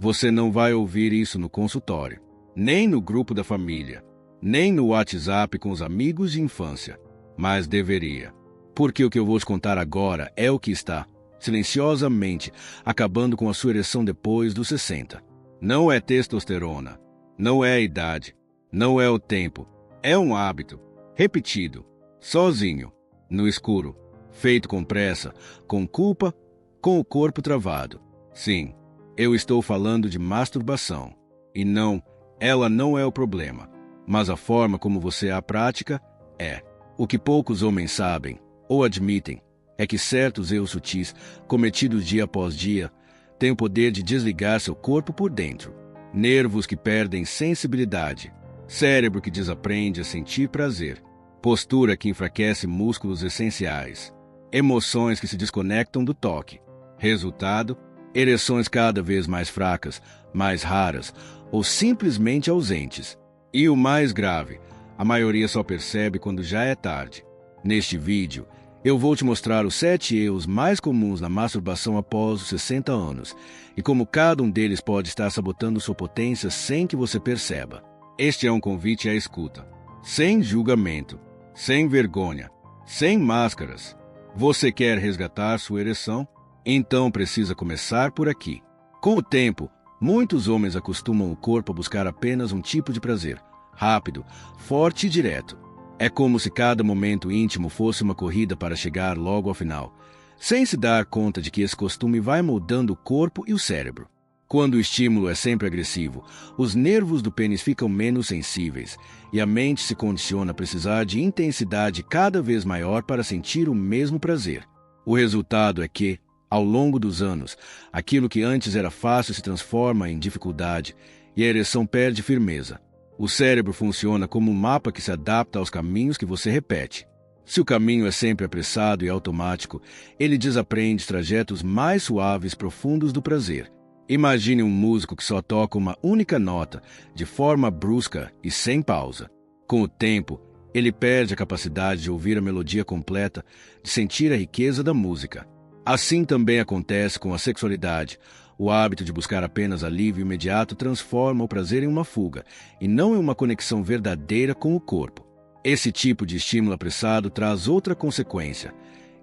Você não vai ouvir isso no consultório, nem no grupo da família, nem no WhatsApp com os amigos de infância, mas deveria. Porque o que eu vou te contar agora é o que está, silenciosamente, acabando com a sua ereção depois dos 60. Não é testosterona, não é a idade, não é o tempo, é um hábito, repetido, sozinho, no escuro, feito com pressa, com culpa, com o corpo travado. Sim, eu estou falando de masturbação. E não, ela não é o problema, mas a forma como você a pratica é. O que poucos homens sabem, ou admitem, é que certos erros sutis, cometidos dia após dia, têm o poder de desligar seu corpo por dentro. Nervos que perdem sensibilidade, cérebro que desaprende a sentir prazer, postura que enfraquece músculos essenciais, emoções que se desconectam do toque. Resultado, ereções cada vez mais fracas, mais raras ou simplesmente ausentes. E o mais grave, a maioria só percebe quando já é tarde. Neste vídeo, eu vou te mostrar os 7 erros mais comuns na masturbação após os 60 anos e como cada um deles pode estar sabotando sua potência sem que você perceba. Este é um convite à escuta, sem julgamento, sem vergonha, sem máscaras. Você quer resgatar sua ereção? Então precisa começar por aqui. Com o tempo, muitos homens acostumam o corpo a buscar apenas um tipo de prazer, rápido, forte e direto. É como se cada momento íntimo fosse uma corrida para chegar logo ao final, sem se dar conta de que esse costume vai moldando o corpo e o cérebro. Quando o estímulo é sempre agressivo, os nervos do pênis ficam menos sensíveis e a mente se condiciona a precisar de intensidade cada vez maior para sentir o mesmo prazer. O resultado é que, ao longo dos anos, aquilo que antes era fácil se transforma em dificuldade e a ereção perde firmeza. O cérebro funciona como um mapa que se adapta aos caminhos que você repete. Se o caminho é sempre apressado e automático, ele desaprende os trajetos mais suaves e profundos do prazer. Imagine um músico que só toca uma única nota, de forma brusca e sem pausa. Com o tempo, ele perde a capacidade de ouvir a melodia completa, de sentir a riqueza da música. Assim também acontece com a sexualidade. O hábito de buscar apenas alívio imediato transforma o prazer em uma fuga, e não em uma conexão verdadeira com o corpo. Esse tipo de estímulo apressado traz outra consequência.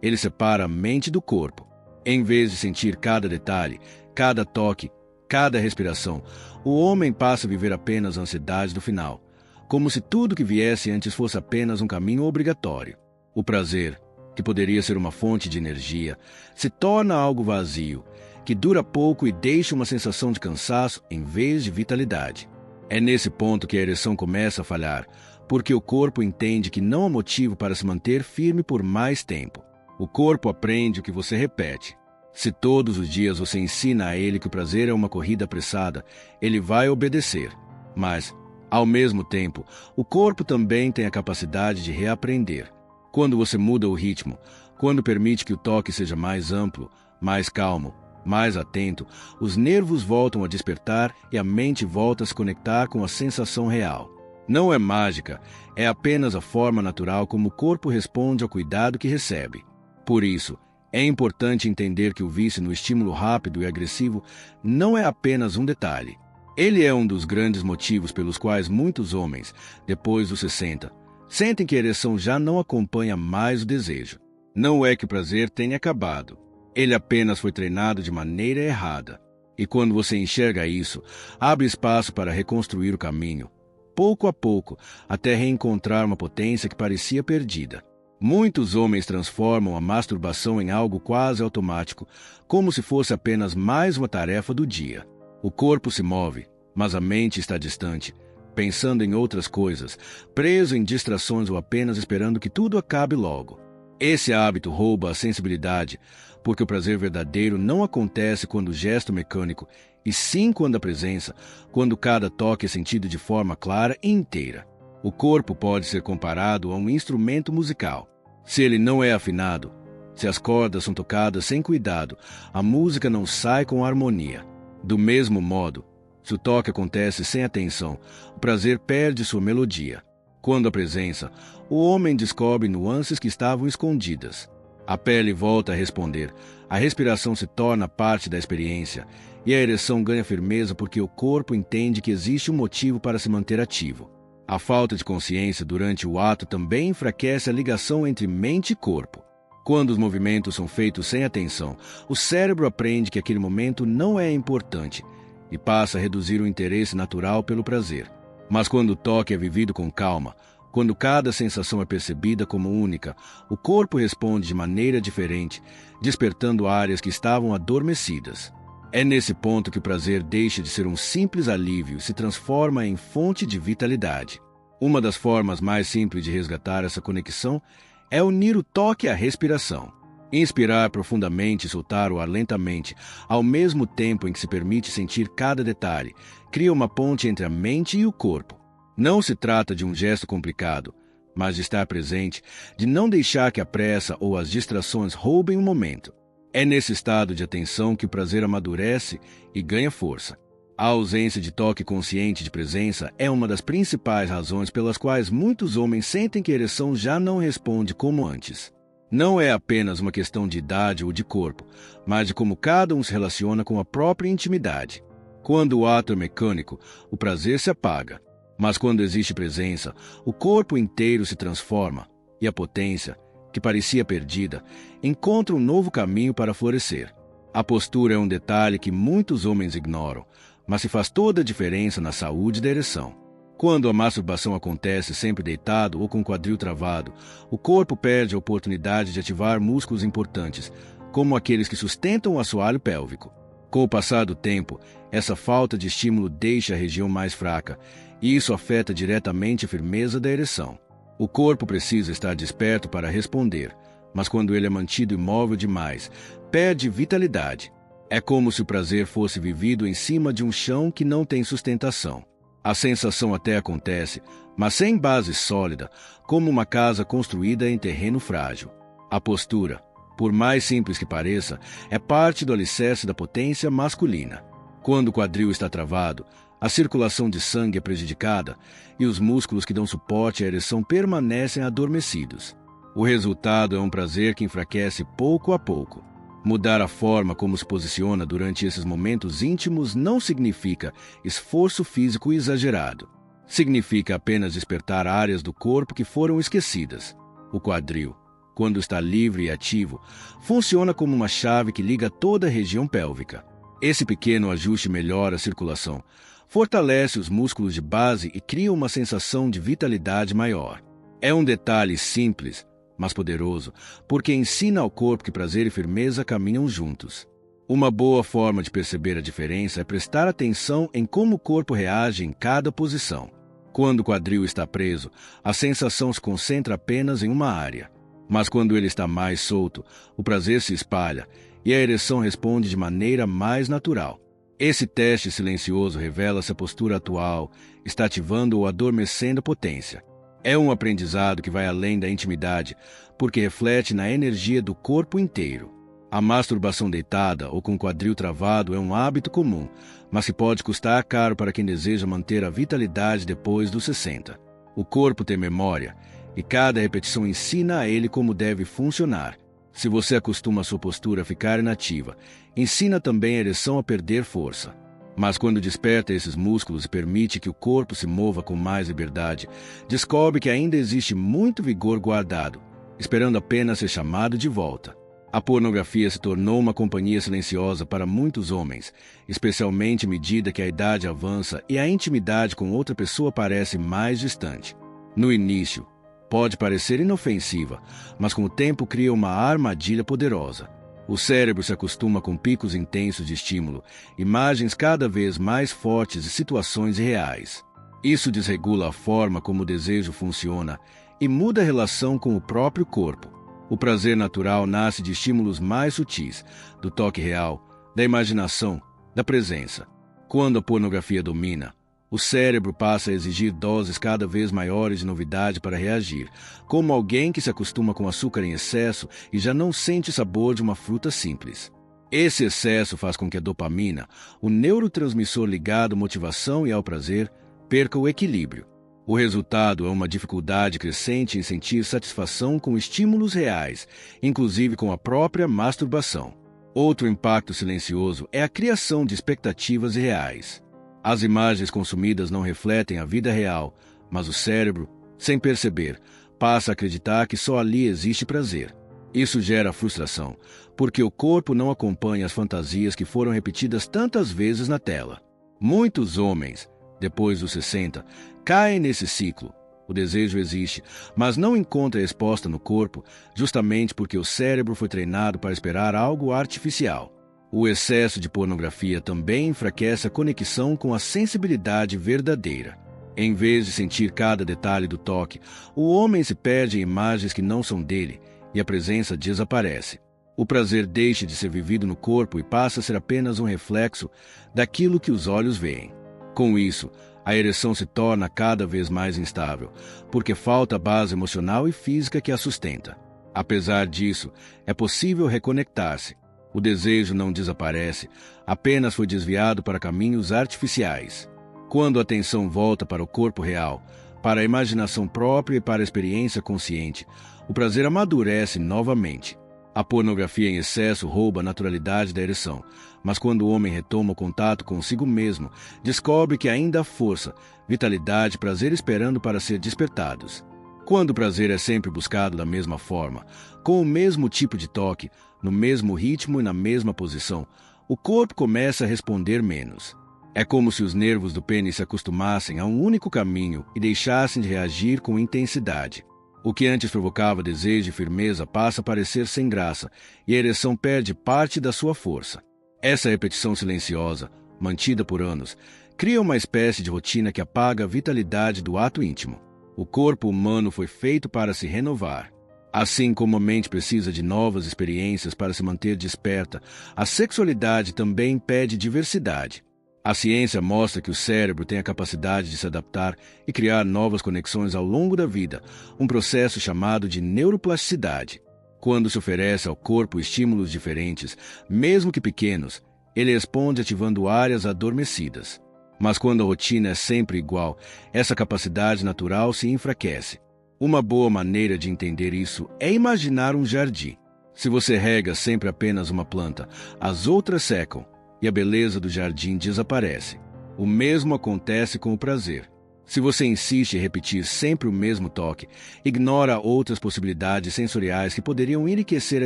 Ele separa a mente do corpo. Em vez de sentir cada detalhe, cada toque, cada respiração, o homem passa a viver apenas a ansiedade do final, como se tudo que viesse antes fosse apenas um caminho obrigatório. O prazer, que poderia ser uma fonte de energia, se torna algo vazio, que dura pouco e deixa uma sensação de cansaço em vez de vitalidade. É nesse ponto que a ereção começa a falhar, porque o corpo entende que não há motivo para se manter firme por mais tempo. O corpo aprende o que você repete. Se todos os dias você ensina a ele que o prazer é uma corrida apressada, ele vai obedecer. Mas, ao mesmo tempo, o corpo também tem a capacidade de reaprender. Quando você muda o ritmo, quando permite que o toque seja mais amplo, mais calmo, mais atento, os nervos voltam a despertar e a mente volta a se conectar com a sensação real. Não é mágica, é apenas a forma natural como o corpo responde ao cuidado que recebe. Por isso, é importante entender que o vício no estímulo rápido e agressivo não é apenas um detalhe. Ele é um dos grandes motivos pelos quais muitos homens, depois dos 60, sentem que a ereção já não acompanha mais o desejo. Não é que o prazer tenha acabado. Ele apenas foi treinado de maneira errada. E quando você enxerga isso, abre espaço para reconstruir o caminho, pouco a pouco, até reencontrar uma potência que parecia perdida. Muitos homens transformam a masturbação em algo quase automático, como se fosse apenas mais uma tarefa do dia. O corpo se move, mas a mente está distante, pensando em outras coisas, preso em distrações ou apenas esperando que tudo acabe logo. Esse hábito rouba a sensibilidade, porque o prazer verdadeiro não acontece quando o gesto mecânico, e sim quando a presença, quando cada toque é sentido de forma clara e inteira. O corpo pode ser comparado a um instrumento musical. Se ele não é afinado, se as cordas são tocadas sem cuidado, a música não sai com harmonia. Do mesmo modo, se o toque acontece sem atenção, o prazer perde sua melodia. Quando a presença, o homem descobre nuances que estavam escondidas. A pele volta a responder, a respiração se torna parte da experiência, e a ereção ganha firmeza porque o corpo entende que existe um motivo para se manter ativo. A falta de consciência durante o ato também enfraquece a ligação entre mente e corpo. Quando os movimentos são feitos sem atenção, o cérebro aprende que aquele momento não é importante e passa a reduzir o interesse natural pelo prazer. Mas quando o toque é vivido com calma, quando cada sensação é percebida como única, o corpo responde de maneira diferente, despertando áreas que estavam adormecidas. É nesse ponto que o prazer deixa de ser um simples alívio e se transforma em fonte de vitalidade. Uma das formas mais simples de resgatar essa conexão é unir o toque à respiração. Inspirar profundamente e soltar o ar lentamente, ao mesmo tempo em que se permite sentir cada detalhe, cria uma ponte entre a mente e o corpo. Não se trata de um gesto complicado, mas de estar presente, de não deixar que a pressa ou as distrações roubem o momento. É nesse estado de atenção que o prazer amadurece e ganha força. A ausência de toque consciente de presença é uma das principais razões pelas quais muitos homens sentem que a ereção já não responde como antes. Não é apenas uma questão de idade ou de corpo, mas de como cada um se relaciona com a própria intimidade. Quando o ato é mecânico, o prazer se apaga. Mas quando existe presença, o corpo inteiro se transforma e a potência, que parecia perdida, encontra um novo caminho para florescer. A postura é um detalhe que muitos homens ignoram, mas se faz toda a diferença na saúde da ereção. Quando a masturbação acontece sempre deitado ou com o quadril travado, o corpo perde a oportunidade de ativar músculos importantes, como aqueles que sustentam o assoalho pélvico. Com o passar do tempo, essa falta de estímulo deixa a região mais fraca, e isso afeta diretamente a firmeza da ereção. O corpo precisa estar desperto para responder, mas quando ele é mantido imóvel demais, perde vitalidade. É como se o prazer fosse vivido em cima de um chão que não tem sustentação. A sensação até acontece, mas sem base sólida, como uma casa construída em terreno frágil. A postura, por mais simples que pareça, é parte do alicerce da potência masculina. Quando o quadril está travado, a circulação de sangue é prejudicada e os músculos que dão suporte à ereção permanecem adormecidos. O resultado é um prazer que enfraquece pouco a pouco. Mudar a forma como se posiciona durante esses momentos íntimos não significa esforço físico exagerado. Significa apenas despertar áreas do corpo que foram esquecidas. O quadril, quando está livre e ativo, funciona como uma chave que liga toda a região pélvica. Esse pequeno ajuste melhora a circulação, fortalece os músculos de base e cria uma sensação de vitalidade maior. É um detalhe simples, mas poderoso, porque ensina ao corpo que prazer e firmeza caminham juntos. Uma boa forma de perceber a diferença é prestar atenção em como o corpo reage em cada posição. Quando o quadril está preso, a sensação se concentra apenas em uma área. Mas quando ele está mais solto, o prazer se espalha e a ereção responde de maneira mais natural. Esse teste silencioso revela se a postura atual está ativando ou adormecendo a potência. É um aprendizado que vai além da intimidade, porque reflete na energia do corpo inteiro. A masturbação deitada ou com o quadril travado é um hábito comum, mas que pode custar caro para quem deseja manter a vitalidade depois dos 60. O corpo tem memória, e cada repetição ensina a ele como deve funcionar. Se você acostuma a sua postura a ficar inativa, ensina também a ereção a perder força. Mas quando desperta esses músculos e permite que o corpo se mova com mais liberdade, descobre que ainda existe muito vigor guardado, esperando apenas ser chamado de volta. A pornografia se tornou uma companhia silenciosa para muitos homens, especialmente à medida que a idade avança e a intimidade com outra pessoa parece mais distante. No início, pode parecer inofensiva, mas com o tempo cria uma armadilha poderosa. O cérebro se acostuma com picos intensos de estímulo, imagens cada vez mais fortes e situações irreais. Isso desregula a forma como o desejo funciona e muda a relação com o próprio corpo. O prazer natural nasce de estímulos mais sutis, do toque real, da imaginação, da presença. Quando a pornografia domina, o cérebro passa a exigir doses cada vez maiores de novidade para reagir, como alguém que se acostuma com açúcar em excesso e já não sente o sabor de uma fruta simples. Esse excesso faz com que a dopamina, o neurotransmissor ligado à motivação e ao prazer, perca o equilíbrio. O resultado é uma dificuldade crescente em sentir satisfação com estímulos reais, inclusive com a própria masturbação. Outro impacto silencioso é a criação de expectativas irreais. As imagens consumidas não refletem a vida real, mas o cérebro, sem perceber, passa a acreditar que só ali existe prazer. Isso gera frustração, porque o corpo não acompanha as fantasias que foram repetidas tantas vezes na tela. Muitos homens, depois dos 60, caem nesse ciclo. O desejo existe, mas não encontra resposta no corpo, justamente porque o cérebro foi treinado para esperar algo artificial. O excesso de pornografia também enfraquece a conexão com a sensibilidade verdadeira. Em vez de sentir cada detalhe do toque, o homem se perde em imagens que não são dele, e a presença desaparece. O prazer deixa de ser vivido no corpo e passa a ser apenas um reflexo daquilo que os olhos veem. Com isso, a ereção se torna cada vez mais instável, porque falta a base emocional e física que a sustenta. Apesar disso, é possível reconectar-se. O desejo não desaparece, apenas foi desviado para caminhos artificiais. Quando a atenção volta para o corpo real, para a imaginação própria e para a experiência consciente, o prazer amadurece novamente. A pornografia em excesso rouba a naturalidade da ereção, mas quando o homem retoma o contato consigo mesmo, descobre que ainda há força, vitalidade e prazer esperando para ser despertados. Quando o prazer é sempre buscado da mesma forma, com o mesmo tipo de toque, no mesmo ritmo e na mesma posição, o corpo começa a responder menos. É como se os nervos do pênis se acostumassem a um único caminho e deixassem de reagir com intensidade. O que antes provocava desejo e firmeza passa a parecer sem graça, e a ereção perde parte da sua força. Essa repetição silenciosa, mantida por anos, cria uma espécie de rotina que apaga a vitalidade do ato íntimo. O corpo humano foi feito para se renovar. Assim como a mente precisa de novas experiências para se manter desperta, a sexualidade também pede diversidade. A ciência mostra que o cérebro tem a capacidade de se adaptar e criar novas conexões ao longo da vida, um processo chamado de neuroplasticidade. Quando se oferece ao corpo estímulos diferentes, mesmo que pequenos, ele responde ativando áreas adormecidas. Mas quando a rotina é sempre igual, essa capacidade natural se enfraquece. Uma boa maneira de entender isso é imaginar um jardim. Se você rega sempre apenas uma planta, as outras secam, e a beleza do jardim desaparece. O mesmo acontece com o prazer. Se você insiste em repetir sempre o mesmo toque, ignora outras possibilidades sensoriais que poderiam enriquecer a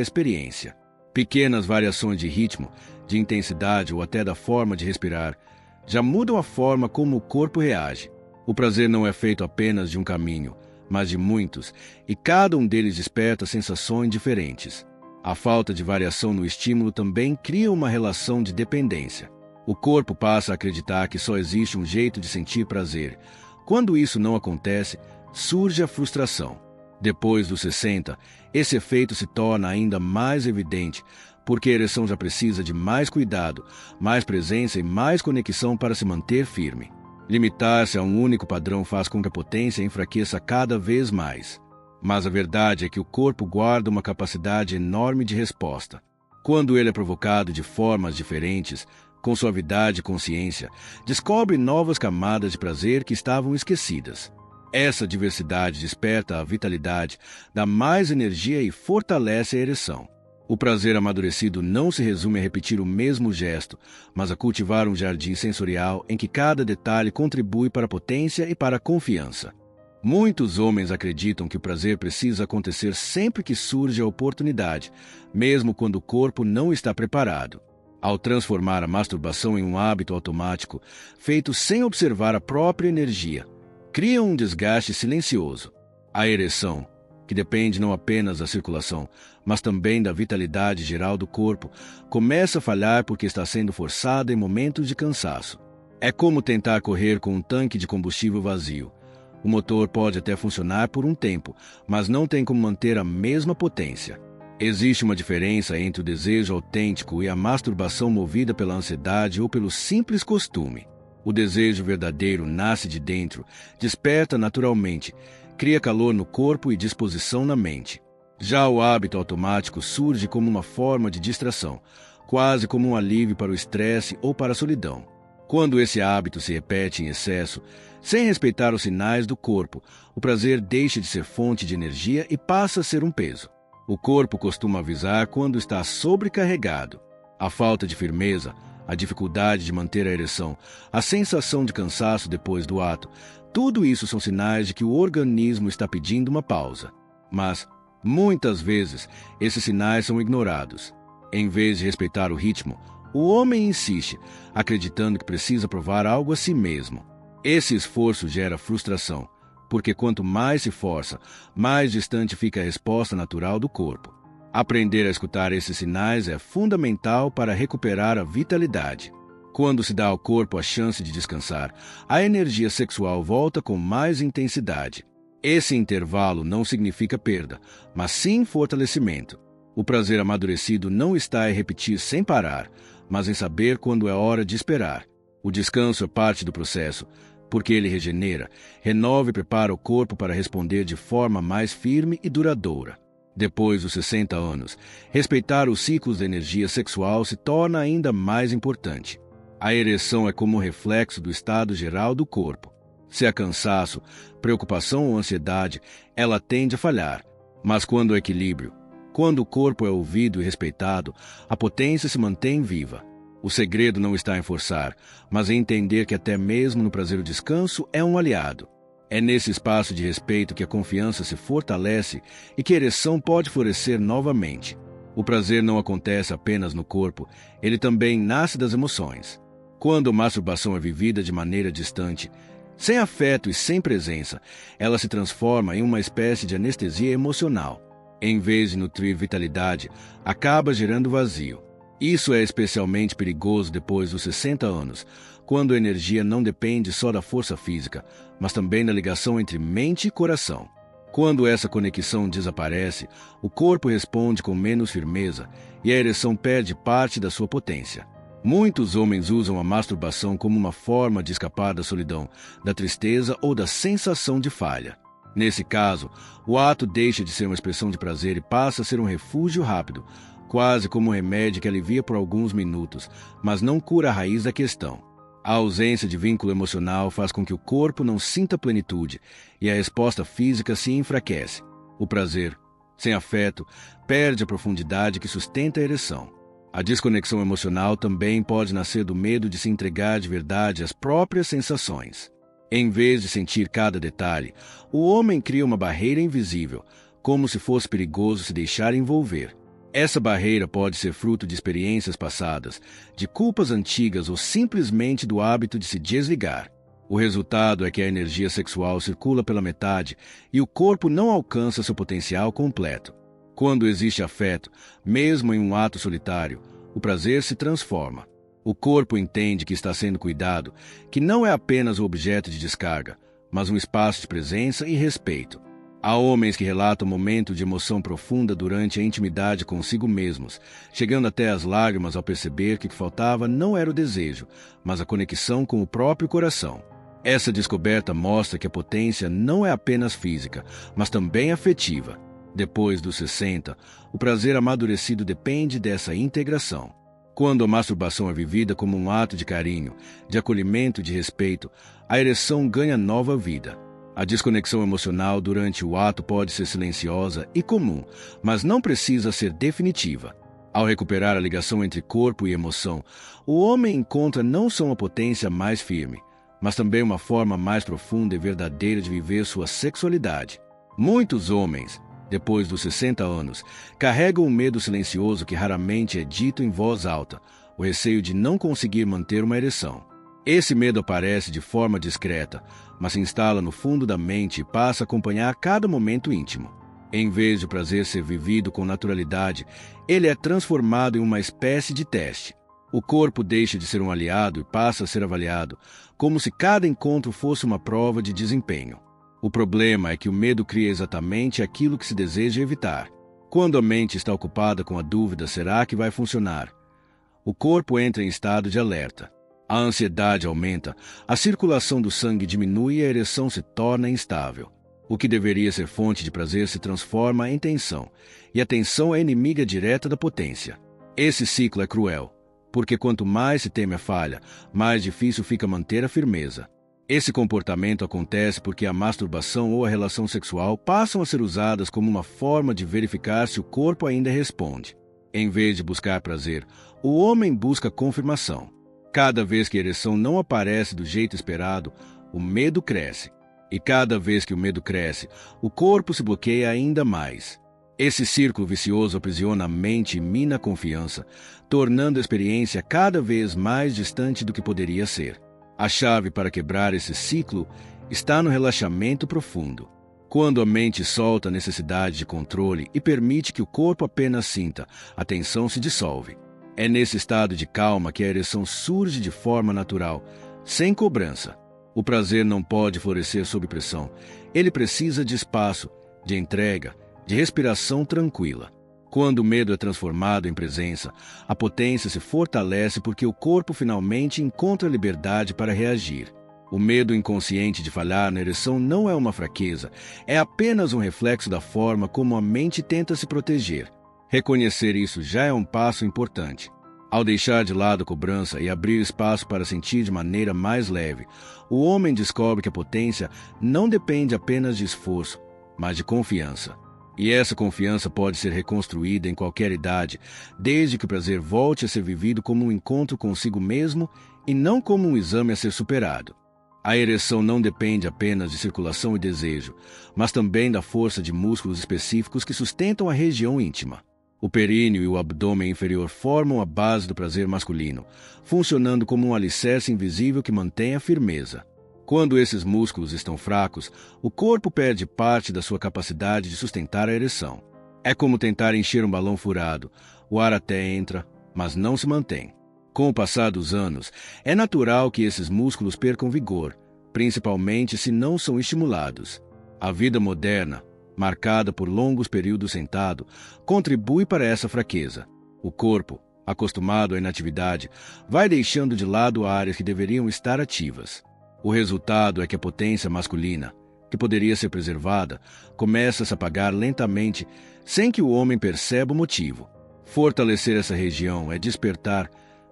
experiência. Pequenas variações de ritmo, de intensidade ou até da forma de respirar já mudam a forma como o corpo reage. O prazer não é feito apenas de um caminho, mas de muitos, e cada um deles desperta sensações diferentes. A falta de variação no estímulo também cria uma relação de dependência. O corpo passa a acreditar que só existe um jeito de sentir prazer. Quando isso não acontece, surge a frustração. Depois dos 60, esse efeito se torna ainda mais evidente, porque a ereção já precisa de mais cuidado, mais presença e mais conexão para se manter firme. Limitar-se a um único padrão faz com que a potência enfraqueça cada vez mais. Mas a verdade é que o corpo guarda uma capacidade enorme de resposta. Quando ele é provocado de formas diferentes, com suavidade e consciência, descobre novas camadas de prazer que estavam esquecidas. Essa diversidade desperta a vitalidade, dá mais energia e fortalece a ereção. O prazer amadurecido não se resume a repetir o mesmo gesto, mas a cultivar um jardim sensorial em que cada detalhe contribui para a potência e para a confiança. Muitos homens acreditam que o prazer precisa acontecer sempre que surge a oportunidade, mesmo quando o corpo não está preparado. Ao transformar a masturbação em um hábito automático, feito sem observar a própria energia, criam um desgaste silencioso. A ereção, que depende não apenas da circulação, mas também da vitalidade geral do corpo, começa a falhar porque está sendo forçada em momentos de cansaço. É como tentar correr com um tanque de combustível vazio. O motor pode até funcionar por um tempo, mas não tem como manter a mesma potência. Existe uma diferença entre o desejo autêntico e a masturbação movida pela ansiedade ou pelo simples costume. O desejo verdadeiro nasce de dentro, desperta naturalmente, cria calor no corpo e disposição na mente. Já o hábito automático surge como uma forma de distração, quase como um alívio para o estresse ou para a solidão. Quando esse hábito se repete em excesso, sem respeitar os sinais do corpo, o prazer deixa de ser fonte de energia e passa a ser um peso. O corpo costuma avisar quando está sobrecarregado. A falta de firmeza, a dificuldade de manter a ereção, a sensação de cansaço depois do ato, tudo isso são sinais de que o organismo está pedindo uma pausa. Mas, muitas vezes, esses sinais são ignorados. Em vez de respeitar o ritmo, o homem insiste, acreditando que precisa provar algo a si mesmo. Esse esforço gera frustração, porque quanto mais se força, mais distante fica a resposta natural do corpo. Aprender a escutar esses sinais é fundamental para recuperar a vitalidade. Quando se dá ao corpo a chance de descansar, a energia sexual volta com mais intensidade. Esse intervalo não significa perda, mas sim fortalecimento. O prazer amadurecido não está em repetir sem parar, mas em saber quando é hora de esperar. O descanso é parte do processo, porque ele regenera, renova e prepara o corpo para responder de forma mais firme e duradoura. Depois dos 60 anos, respeitar os ciclos da energia sexual se torna ainda mais importante. A ereção é como um reflexo do estado geral do corpo. Se há cansaço, preocupação ou ansiedade, ela tende a falhar. Mas quando há equilíbrio, quando o corpo é ouvido e respeitado, a potência se mantém viva. O segredo não está em forçar, mas em entender que até mesmo no prazer o descanso é um aliado. É nesse espaço de respeito que a confiança se fortalece e que a ereção pode florescer novamente. O prazer não acontece apenas no corpo, ele também nasce das emoções. Quando a masturbação é vivida de maneira distante, sem afeto e sem presença, ela se transforma em uma espécie de anestesia emocional. Em vez de nutrir vitalidade, acaba gerando vazio. Isso é especialmente perigoso depois dos 60 anos, quando a energia não depende só da força física, mas também da ligação entre mente e coração. Quando essa conexão desaparece, o corpo responde com menos firmeza e a ereção perde parte da sua potência. Muitos homens usam a masturbação como uma forma de escapar da solidão, da tristeza ou da sensação de falha. Nesse caso, o ato deixa de ser uma expressão de prazer e passa a ser um refúgio rápido, quase como um remédio que alivia por alguns minutos, mas não cura a raiz da questão. A ausência de vínculo emocional faz com que o corpo não sinta plenitude e a resposta física se enfraquece. O prazer, sem afeto, perde a profundidade que sustenta a ereção. A desconexão emocional também pode nascer do medo de se entregar de verdade às próprias sensações. Em vez de sentir cada detalhe, o homem cria uma barreira invisível, como se fosse perigoso se deixar envolver. Essa barreira pode ser fruto de experiências passadas, de culpas antigas ou simplesmente do hábito de se desligar. O resultado é que a energia sexual circula pela metade e o corpo não alcança seu potencial completo. Quando existe afeto, mesmo em um ato solitário, o prazer se transforma. O corpo entende que está sendo cuidado, que não é apenas o objeto de descarga, mas um espaço de presença e respeito. Há homens que relatam momentos de emoção profunda durante a intimidade consigo mesmos, chegando até às lágrimas ao perceber que o que faltava não era o desejo, mas a conexão com o próprio coração. Essa descoberta mostra que a potência não é apenas física, mas também afetiva. Depois dos 60, o prazer amadurecido depende dessa integração. Quando a masturbação é vivida como um ato de carinho, de acolhimento e de respeito, a ereção ganha nova vida. A desconexão emocional durante o ato pode ser silenciosa e comum, mas não precisa ser definitiva. Ao recuperar a ligação entre corpo e emoção, o homem encontra não só uma potência mais firme, mas também uma forma mais profunda e verdadeira de viver sua sexualidade. Muitos homens, depois dos 60 anos, carregam um medo silencioso que raramente é dito em voz alta, o receio de não conseguir manter uma ereção. Esse medo aparece de forma discreta, mas se instala no fundo da mente e passa a acompanhar cada momento íntimo. Em vez de o prazer ser vivido com naturalidade, ele é transformado em uma espécie de teste. O corpo deixa de ser um aliado e passa a ser avaliado, como se cada encontro fosse uma prova de desempenho. O problema é que o medo cria exatamente aquilo que se deseja evitar. Quando a mente está ocupada com a dúvida será que vai funcionar, o corpo entra em estado de alerta. A ansiedade aumenta, a circulação do sangue diminui e a ereção se torna instável. O que deveria ser fonte de prazer se transforma em tensão, e a tensão é inimiga direta da potência. Esse ciclo é cruel, porque quanto mais se teme a falha, mais difícil fica manter a firmeza. Esse comportamento acontece porque a masturbação ou a relação sexual passam a ser usadas como uma forma de verificar se o corpo ainda responde. Em vez de buscar prazer, o homem busca confirmação. Cada vez que a ereção não aparece do jeito esperado, o medo cresce. E cada vez que o medo cresce, o corpo se bloqueia ainda mais. Esse círculo vicioso aprisiona a mente e mina a confiança, tornando a experiência cada vez mais distante do que poderia ser. A chave para quebrar esse ciclo está no relaxamento profundo. Quando a mente solta a necessidade de controle e permite que o corpo apenas sinta, a tensão se dissolve. É nesse estado de calma que a ereção surge de forma natural, sem cobrança. O prazer não pode florescer sob pressão. Ele precisa de espaço, de entrega, de respiração tranquila. Quando o medo é transformado em presença, a potência se fortalece porque o corpo finalmente encontra liberdade para reagir. O medo inconsciente de falhar na ereção não é uma fraqueza, é apenas um reflexo da forma como a mente tenta se proteger. Reconhecer isso já é um passo importante. Ao deixar de lado a cobrança e abrir espaço para sentir de maneira mais leve, o homem descobre que a potência não depende apenas de esforço, mas de confiança. E essa confiança pode ser reconstruída em qualquer idade, desde que o prazer volte a ser vivido como um encontro consigo mesmo e não como um exame a ser superado. A ereção não depende apenas de circulação e desejo, mas também da força de músculos específicos que sustentam a região íntima. O períneo e o abdômen inferior formam a base do prazer masculino, funcionando como um alicerce invisível que mantém a firmeza. Quando esses músculos estão fracos, o corpo perde parte da sua capacidade de sustentar a ereção. É como tentar encher um balão furado. O ar até entra, mas não se mantém. Com o passar dos anos, é natural que esses músculos percam vigor, principalmente se não são estimulados. A vida moderna, marcada por longos períodos sentado, contribui para essa fraqueza. O corpo, acostumado à inatividade, vai deixando de lado áreas que deveriam estar ativas. O resultado é que a potência masculina, que poderia ser preservada, começa a se apagar lentamente, sem que o homem perceba o motivo. Fortalecer essa região é despertar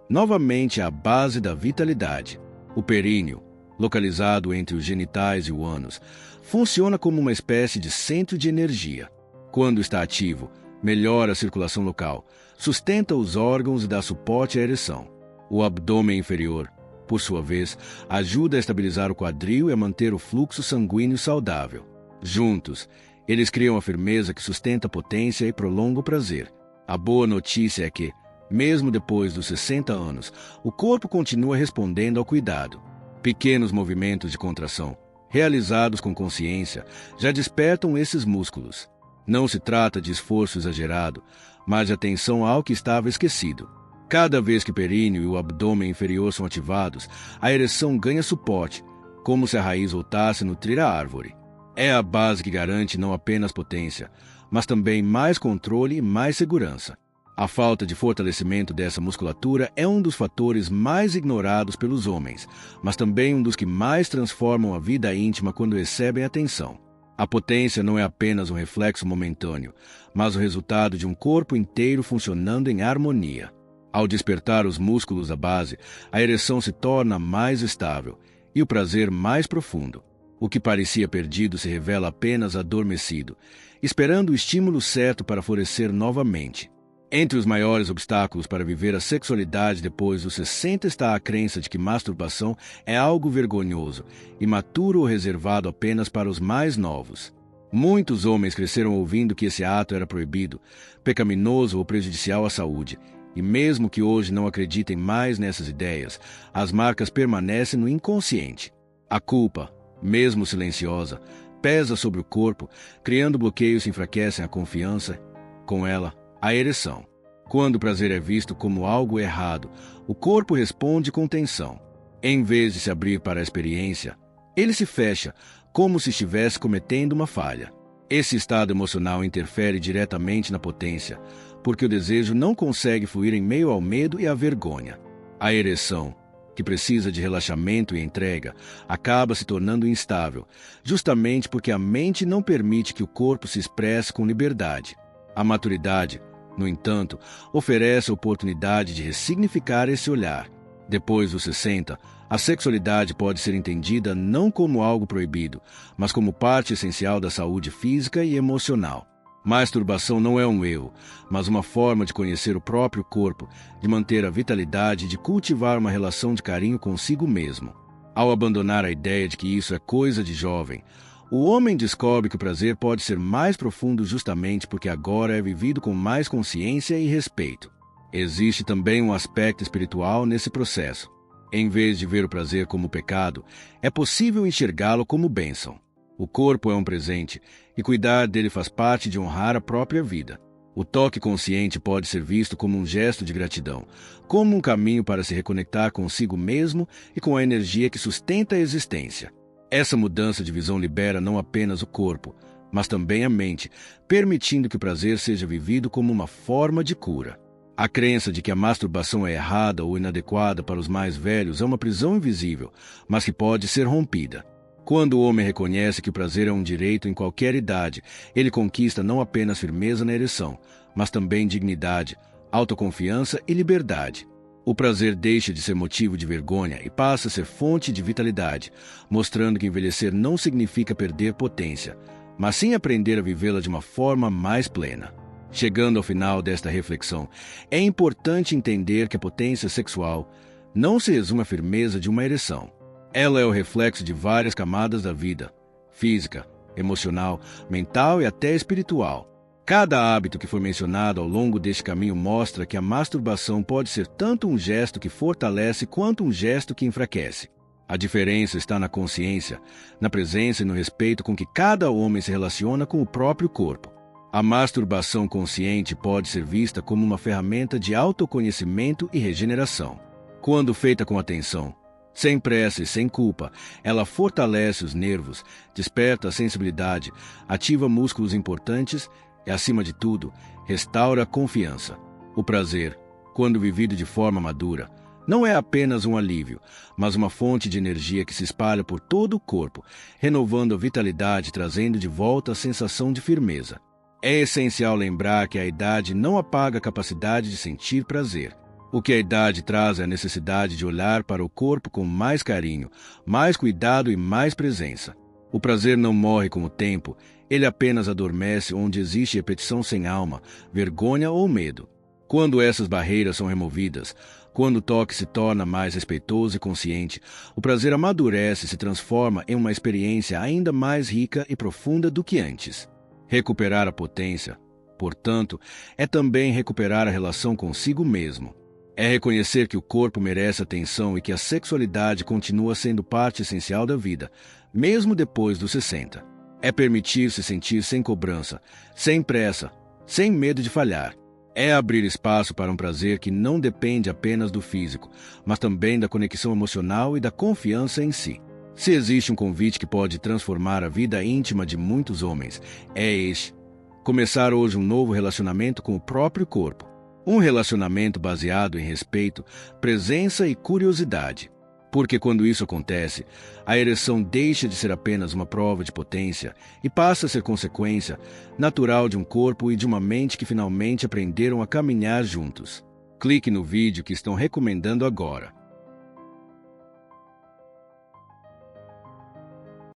novamente a base da vitalidade. O períneo, localizado entre os genitais e o ânus, funciona como uma espécie de centro de energia. Quando está ativo, melhora a circulação local, sustenta os órgãos e dá suporte à ereção. O abdômen inferior, por sua vez, ajuda a estabilizar o quadril e a manter o fluxo sanguíneo saudável. Juntos, eles criam a firmeza que sustenta a potência e prolonga o prazer. A boa notícia é que, mesmo depois dos 60 anos, o corpo continua respondendo ao cuidado. Pequenos movimentos de contração, realizados com consciência, já despertam esses músculos. Não se trata de esforço exagerado, mas de atenção ao que estava esquecido. Cada vez que o períneo e o abdômen inferior são ativados, a ereção ganha suporte, como se a raiz voltasse a nutrir a árvore. É a base que garante não apenas potência, mas também mais controle e mais segurança. A falta de fortalecimento dessa musculatura é um dos fatores mais ignorados pelos homens, mas também um dos que mais transformam a vida íntima quando recebem atenção. A potência não é apenas um reflexo momentâneo, mas o resultado de um corpo inteiro funcionando em harmonia. Ao despertar os músculos da base, a ereção se torna mais estável e o prazer mais profundo. O que parecia perdido se revela apenas adormecido, esperando o estímulo certo para florescer novamente. Entre os maiores obstáculos para viver a sexualidade depois dos 60 está a crença de que masturbação é algo vergonhoso, imaturo ou reservado apenas para os mais novos. Muitos homens cresceram ouvindo que esse ato era proibido, pecaminoso ou prejudicial à saúde, e mesmo que hoje não acreditem mais nessas ideias, as marcas permanecem no inconsciente. A culpa, mesmo silenciosa, pesa sobre o corpo, criando bloqueios que enfraquecem a confiança, com ela, a ereção. Quando o prazer é visto como algo errado, o corpo responde com tensão. Em vez de se abrir para a experiência, ele se fecha, como se estivesse cometendo uma falha. Esse estado emocional interfere diretamente na potência, porque o desejo não consegue fluir em meio ao medo e à vergonha. A ereção, que precisa de relaxamento e entrega, acaba se tornando instável, justamente porque a mente não permite que o corpo se expresse com liberdade. A maturidade, no entanto, oferece a oportunidade de ressignificar esse olhar. Depois dos 60, a sexualidade pode ser entendida não como algo proibido, mas como parte essencial da saúde física e emocional. Masturbação não é um erro, mas uma forma de conhecer o próprio corpo, de manter a vitalidade e de cultivar uma relação de carinho consigo mesmo. Ao abandonar a ideia de que isso é coisa de jovem, o homem descobre que o prazer pode ser mais profundo justamente porque agora é vivido com mais consciência e respeito. Existe também um aspecto espiritual nesse processo. Em vez de ver o prazer como pecado, é possível enxergá-lo como bênção. O corpo é um presente, e cuidar dele faz parte de honrar a própria vida. O toque consciente pode ser visto como um gesto de gratidão, como um caminho para se reconectar consigo mesmo e com a energia que sustenta a existência. Essa mudança de visão libera não apenas o corpo, mas também a mente, permitindo que o prazer seja vivido como uma forma de cura. A crença de que a masturbação é errada ou inadequada para os mais velhos é uma prisão invisível, mas que pode ser rompida. Quando o homem reconhece que o prazer é um direito em qualquer idade, ele conquista não apenas firmeza na ereção, mas também dignidade, autoconfiança e liberdade. O prazer deixa de ser motivo de vergonha e passa a ser fonte de vitalidade, mostrando que envelhecer não significa perder potência, mas sim aprender a vivê-la de uma forma mais plena. Chegando ao final desta reflexão, é importante entender que a potência sexual não se resume à firmeza de uma ereção. Ela é o reflexo de várias camadas da vida: física, emocional, mental e até espiritual. Cada hábito que foi mencionado ao longo deste caminho mostra que a masturbação pode ser tanto um gesto que fortalece quanto um gesto que enfraquece. A diferença está na consciência, na presença e no respeito com que cada homem se relaciona com o próprio corpo. A masturbação consciente pode ser vista como uma ferramenta de autoconhecimento e regeneração. Quando feita com atenção, sem pressa e sem culpa, ela fortalece os nervos, desperta a sensibilidade, ativa músculos importantes e, acima de tudo, restaura a confiança. O prazer, quando vivido de forma madura, não é apenas um alívio, mas uma fonte de energia que se espalha por todo o corpo, renovando a vitalidade e trazendo de volta a sensação de firmeza. É essencial lembrar que a idade não apaga a capacidade de sentir prazer. O que a idade traz é a necessidade de olhar para o corpo com mais carinho, mais cuidado e mais presença. O prazer não morre com o tempo, ele apenas adormece onde existe repetição sem alma, vergonha ou medo. Quando essas barreiras são removidas, quando o toque se torna mais respeitoso e consciente, o prazer amadurece e se transforma em uma experiência ainda mais rica e profunda do que antes. Recuperar a potência, portanto, é também recuperar a relação consigo mesmo. É reconhecer que o corpo merece atenção e que a sexualidade continua sendo parte essencial da vida, mesmo depois dos 60. É permitir-se sentir sem cobrança, sem pressa, sem medo de falhar. É abrir espaço para um prazer que não depende apenas do físico, mas também da conexão emocional e da confiança em si. Se existe um convite que pode transformar a vida íntima de muitos homens, é este: começar hoje um novo relacionamento com o próprio corpo. Um relacionamento baseado em respeito, presença e curiosidade. Porque quando isso acontece, a ereção deixa de ser apenas uma prova de potência e passa a ser consequência natural de um corpo e de uma mente que finalmente aprenderam a caminhar juntos. Clique no vídeo que estão recomendando agora.